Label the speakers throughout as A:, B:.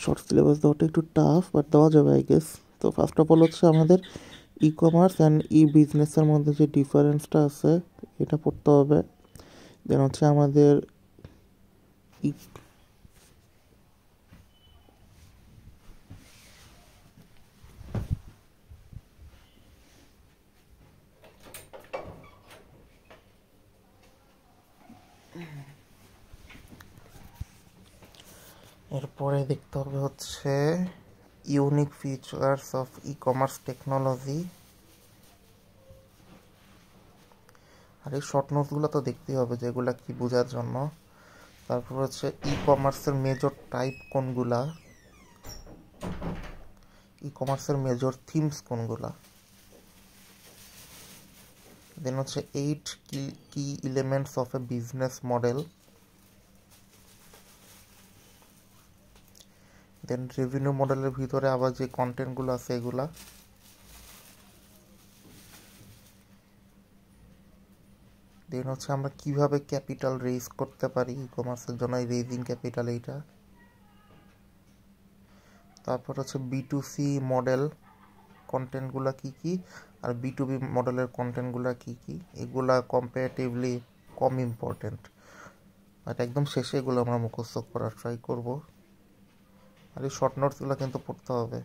A: Short syllabus দেওয়াটা একটু tough, but দেওয়া যাবে আই গেস। তো ফার্স্ট অফ অল হচ্ছে আমাদের ই কমার্স অ্যান্ড ই বিজনেসের মধ্যে যে ডিফারেন্সটা আছে এটা পড়তে হবে। দেন হচ্ছে আমাদের ই এরপরে দেখতে হবে হচ্ছে unique features of e commerce technology. আর এই শর্ট নোটসগুলো তো দেখতেই হবে যেগুলো কি বোঝার জন্য। তারপর হচ্ছে ই কমার্সের মেজর টাইপ কোনগুলা, ই কমার্সের মেজর থিমস কোনগুলা। দেন হচ্ছে 8 কি elements of a business model. Then revenue মডেলের ভিতরে আবার যে কন্টেন্টগুলো আছে এগুলা। দেন হচ্ছে আমরা কিভাবে ক্যাপিটাল রেজ করতে পারি ই কমার্সের জন্য, এই রেজিং ক্যাপিটাল এইটা। তারপর হচ্ছে B2C মডেল কন্টেন্টগুলো কি কি, আর B2B মডেলের কন্টেন্টগুলো কি কি, এগুলা কম্পারেটিভলি কম ইম্পর্টেন্ট। বাট একদম শেষে এগুলো আমরা মুখস্থ করার ট্রাই করব। আর এই শর্ট নোটসগুলো কিন্তু পড়তে হবে।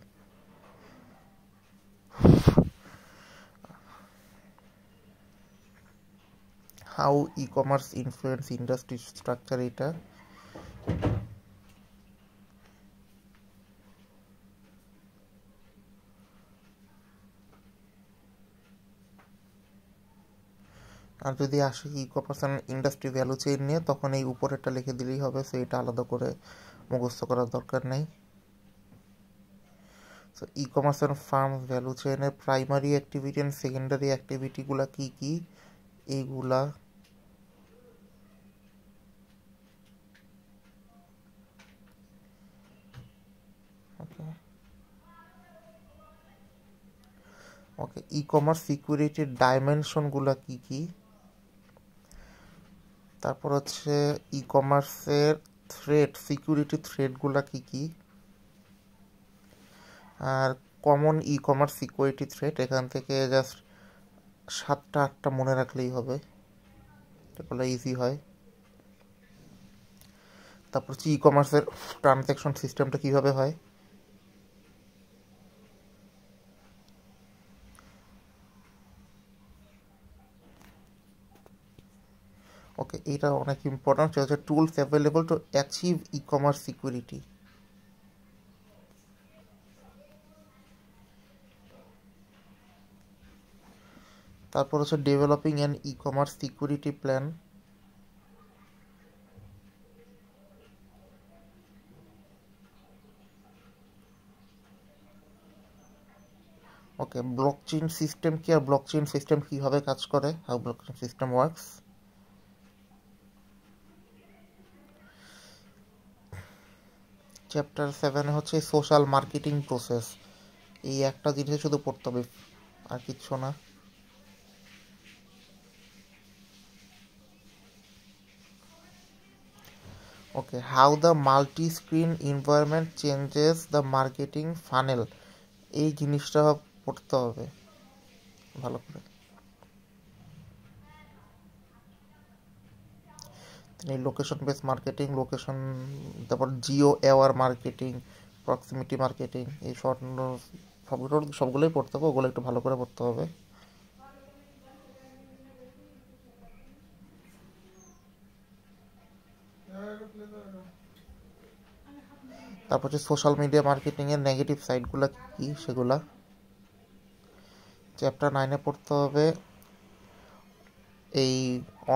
A: How e commerce influence industry structure, এটা। আর যদি আসে e commerce industry value chain নিয়ে, তখন এই উপরেরটা লিখে দিলেই হবে, সো এটা আলাদা করে মুখস্থ করার দরকার নেই। So e commerce and farm value চেইনের প্রাইমারি অ্যাক্টিভিটি অ্যান্ড সেকেন্ডারি অ্যাক্টিভিটিগুলো কী কী এইগুলা। ওকে ওকে ই কমার্স সিকিউরিটির ডাইমেনশনগুলো কী কী। তারপর হচ্ছে ই কমার্সের থ্রেট, সিকিউরিটি থ্রেটগুলো কী কী। আর common e commerce security threat, এখান থেকে জাস্ট 7-8টা মনে রাখলেই হবে, এগুলো ইজি হয়। তারপর হচ্ছে ই কমার্সের ট্রানজ্যাকশন সিস্টেমটা কীভাবে হয়। ওকে, এটা অনেক ইম্পর্টেন্ট, সেটা হচ্ছে tools available to achieve E commerce security. তারপর হচ্ছে developing an E commerce security plan. Okay, blockchain system কি, আর ব্লকচেইন সিস্টেম কীভাবে কাজ করে, how blockchain system works. Chapter 7 হচ্ছে সোশ্যাল মার্কেটিং প্রসেস। এই একটা জিনিস শুধু পড়তে হবে, আর কিচ্ছু না। Okay, how the multi screen environment changes the marketing funnel, এই জিনিসটা পড়তে হবে ভালো করে। এই লোকেশন বেস মার্কেটিং, লোকেশন, তারপর Jio aware marketing, proximity marketing, এই শর্ট সবগুলোই পড়তে হবে, ওগুলো একটু ভালো করে পড়তে হবে। তারপর হচ্ছে সোশ্যাল মিডিয়া মার্কেটিংয়ের নেগেটিভ সাইডগুলো কী সেগুলা। চ্যাপ্টার 9 পড়তে হবে এই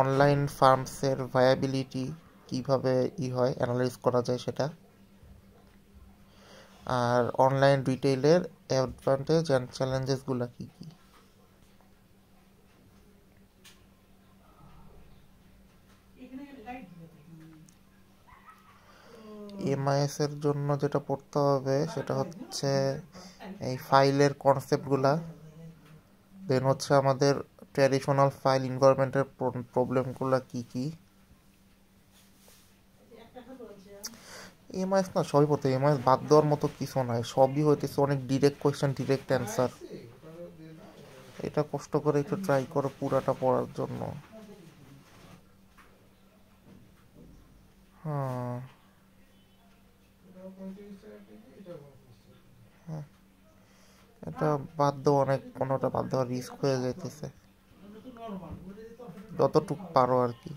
A: অনলাইন ফার্মসের ভায়াবিলিটি কীভাবে হয়, অ্যানালাইজ করা যায় সেটা। আর অনলাইন রিটেইলের অ্যাডভান্টেজ অ্যান্ড চ্যালেঞ্জেসগুলো কী কী। এমআইএস এর জন্য যেটা পড়তে হবে সেটা হচ্ছে এই ফাইলের কনসেপ্টগুলা। দেন হচ্ছে আমাদের ট্র্যাডিশনাল ফাইল এনভায়রনমেন্টের প্রবলেমগুলো কী কী। এমআইএস না সবই পড়তে, এমআইএস বাদ দেওয়ার মতো কিছু নাই, সবই হইতেছে অনেক ডিরেক্ট কোয়েশ্চেন ডিরেক্ট অ্যান্সার। এটা কষ্ট করে একটু ট্রাই করো পুরাটা পড়ার জন্য। হ্যাঁ, এটা বাদ দেওয়া অনেক, কোনোটা বাদ দেওয়া রিস্ক হয়ে যাইতেছে, যতটুকু পারো আর কি।